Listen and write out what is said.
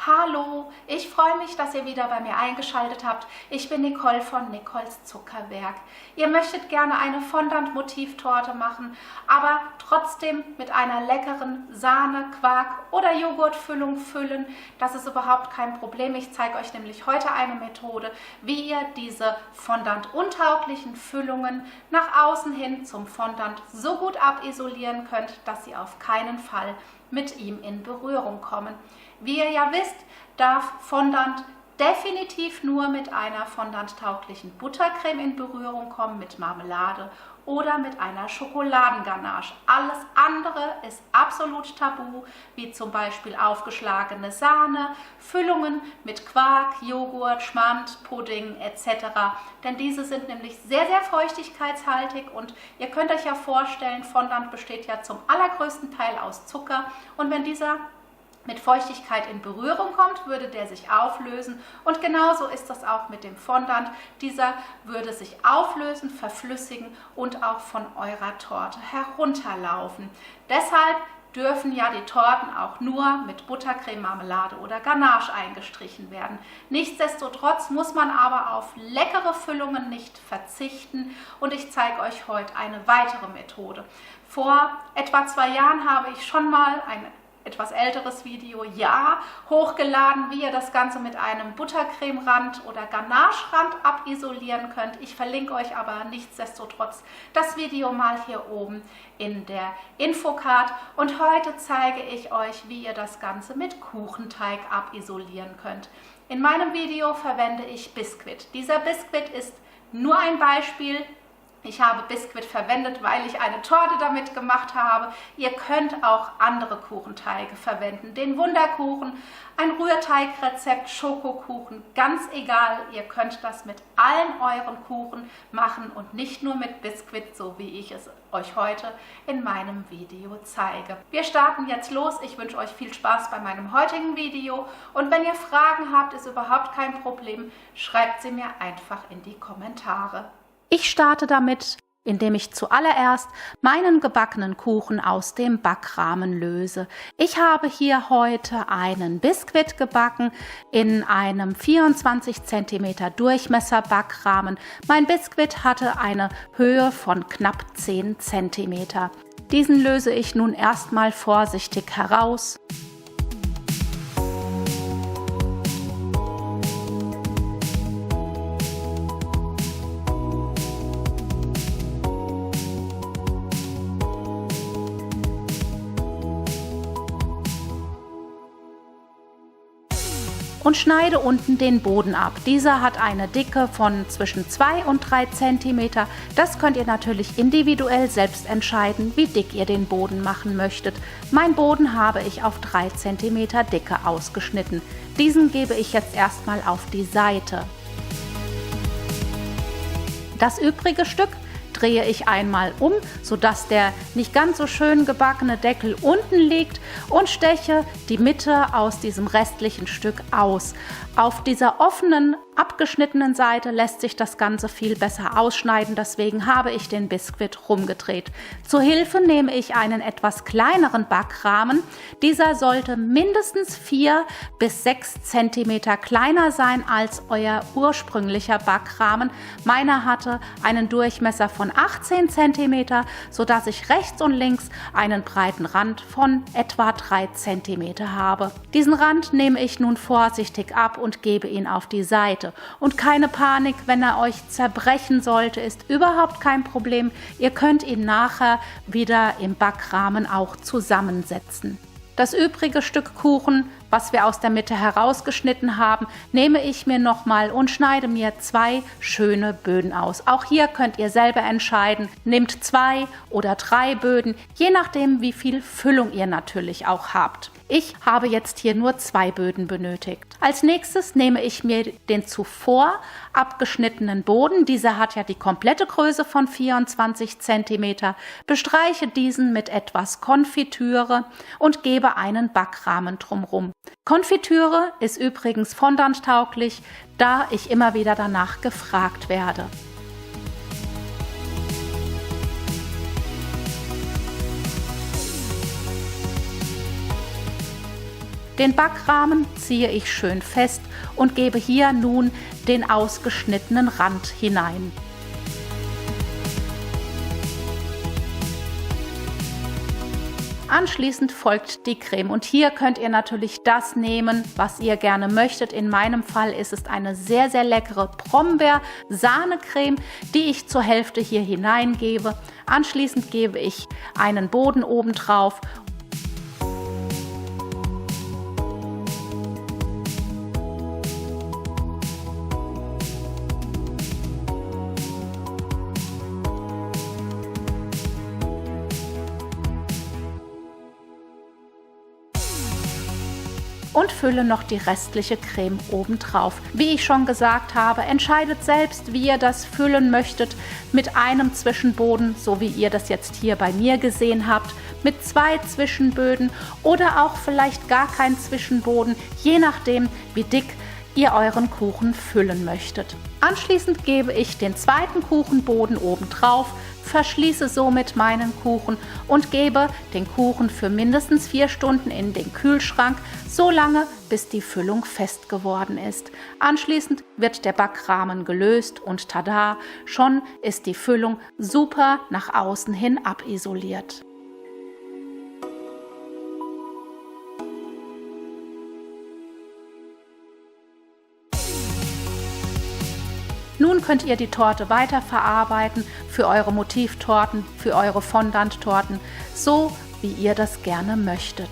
Hallo, ich freue mich, dass ihr wieder bei mir eingeschaltet habt. Ich bin Nicole von Nicoles Zuckerwerk. Ihr möchtet gerne eine Fondant-Motivtorte machen, aber trotzdem mit einer leckeren Sahne-, Quark- oder Joghurtfüllung füllen. Das ist überhaupt kein Problem. Ich zeige euch nämlich heute eine Methode, wie ihr diese Fondant-untauglichen Füllungen nach außen hin zum Fondant so gut abisolieren könnt, dass sie auf keinen Fall mit ihm in Berührung kommen. Wie ihr ja wisst, darf Fondant definitiv nur mit einer fondant-tauglichen Buttercreme in Berührung kommen, mit Marmelade oder mit einer Schokoladenganache. Alles andere ist absolut tabu, wie zum Beispiel aufgeschlagene Sahne, Füllungen mit Quark, Joghurt, Schmand, Pudding etc. Denn diese sind nämlich sehr, sehr feuchtigkeitshaltig und ihr könnt euch ja vorstellen, Fondant besteht ja zum allergrößten Teil aus Zucker und wenn dieser mit Feuchtigkeit in Berührung kommt, würde der sich auflösen und genauso ist das auch mit dem Fondant. Dieser würde sich auflösen, verflüssigen und auch von eurer Torte herunterlaufen. Deshalb dürfen ja die Torten auch nur mit Buttercreme, Marmelade oder Ganache eingestrichen werden. Nichtsdestotrotz muss man aber auf leckere Füllungen nicht verzichten und ich zeige euch heute eine weitere Methode. Vor etwa 2 Jahren habe ich schon mal ein etwas älteres Video, hochgeladen, wie ihr das Ganze mit einem Buttercreme-Rand oder Ganache-Rand abisolieren könnt. Ich verlinke euch aber nichtsdestotrotz das Video mal hier oben in der Infocard. Und heute zeige ich euch, wie ihr das Ganze mit Kuchenteig abisolieren könnt. In meinem Video verwende ich Biskuit. Dieser Biskuit ist nur ein Beispiel. Ich habe Biskuit verwendet, weil ich eine Torte damit gemacht habe. Ihr könnt auch andere Kuchenteige verwenden. Den Wunderkuchen, ein Rührteigrezept, Schokokuchen, ganz egal. Ihr könnt das mit allen euren Kuchen machen und nicht nur mit Biskuit, so wie ich es euch heute in meinem Video zeige. Wir starten jetzt los. Ich wünsche euch viel Spaß bei meinem heutigen Video. Und wenn ihr Fragen habt, ist überhaupt kein Problem. Schreibt sie mir einfach in die Kommentare. Ich starte damit, indem ich zuallererst meinen gebackenen Kuchen aus dem Backrahmen löse. Ich habe hier heute einen Biskuit gebacken in einem 24 cm Durchmesser Backrahmen. Mein Biskuit hatte eine Höhe von knapp 10 cm. Diesen löse ich nun erstmal vorsichtig heraus. Und schneide unten den Boden ab. Dieser hat eine Dicke von zwischen 2 und 3 cm. Das könnt ihr natürlich individuell selbst entscheiden, wie dick ihr den Boden machen möchtet. Mein Boden habe ich auf 3 cm Dicke ausgeschnitten. Diesen gebe ich jetzt erstmal auf die Seite. Das übrige Stück drehe ich einmal um, sodass der nicht ganz so schön gebackene Deckel unten liegt und steche die Mitte aus diesem restlichen Stück aus. Auf dieser offenen, abgeschnittenen Seite lässt sich das Ganze viel besser ausschneiden, deswegen habe ich den Biskuit rumgedreht. Zur Hilfe nehme ich einen etwas kleineren Backrahmen. Dieser sollte mindestens 4 bis 6 cm kleiner sein als euer ursprünglicher Backrahmen. Meiner hatte einen Durchmesser von 18 cm, sodass ich rechts und links einen breiten Rand von etwa 3 cm habe. Diesen Rand nehme ich nun vorsichtig ab und gebe ihn auf die Seite. Und keine Panik, wenn er euch zerbrechen sollte, ist überhaupt kein Problem. Ihr könnt ihn nachher wieder im Backrahmen auch zusammensetzen. Das übrige Stück Kuchen, was wir aus der Mitte herausgeschnitten haben, nehme ich mir nochmal und schneide mir 2 schöne Böden aus. Auch hier könnt ihr selber entscheiden, nehmt 2 oder 3 Böden, je nachdem wie viel Füllung ihr natürlich auch habt. Ich habe jetzt hier nur 2 Böden benötigt. Als nächstes nehme ich mir den zuvor abgeschnittenen Boden, dieser hat ja die komplette Größe von 24 cm, bestreiche diesen mit etwas Konfitüre und gebe einen Backrahmen drumherum. Konfitüre ist übrigens fondant-tauglich, da ich immer wieder danach gefragt werde. Den Backrahmen ziehe ich schön fest und gebe hier nun den ausgeschnittenen Rand hinein. Anschließend folgt die Creme und hier könnt ihr natürlich das nehmen, was ihr gerne möchtet. In meinem Fall ist es eine sehr, sehr leckere Brombeer-Sahne-Creme, die ich zur Hälfte hier hineingebe. Anschließend gebe ich einen Boden oben drauf. Und fülle noch die restliche Creme oben drauf. Wie ich schon gesagt habe, entscheidet selbst, wie ihr das füllen möchtet, mit einem Zwischenboden, so wie ihr das jetzt hier bei mir gesehen habt, mit 2 Zwischenböden oder auch vielleicht gar kein Zwischenboden, je nachdem, wie dick ihr euren Kuchen füllen möchtet. Anschließend gebe ich den zweiten Kuchenboden oben drauf, verschließe somit meinen Kuchen und gebe den Kuchen für mindestens 4 Stunden in den Kühlschrank, so lange bis die Füllung fest geworden ist. Anschließend wird der Backrahmen gelöst und tada, schon ist die Füllung super nach außen hin abisoliert. Nun könnt ihr die Torte weiterverarbeiten für eure Motivtorten, für eure Fondant-Torten, so wie ihr das gerne möchtet.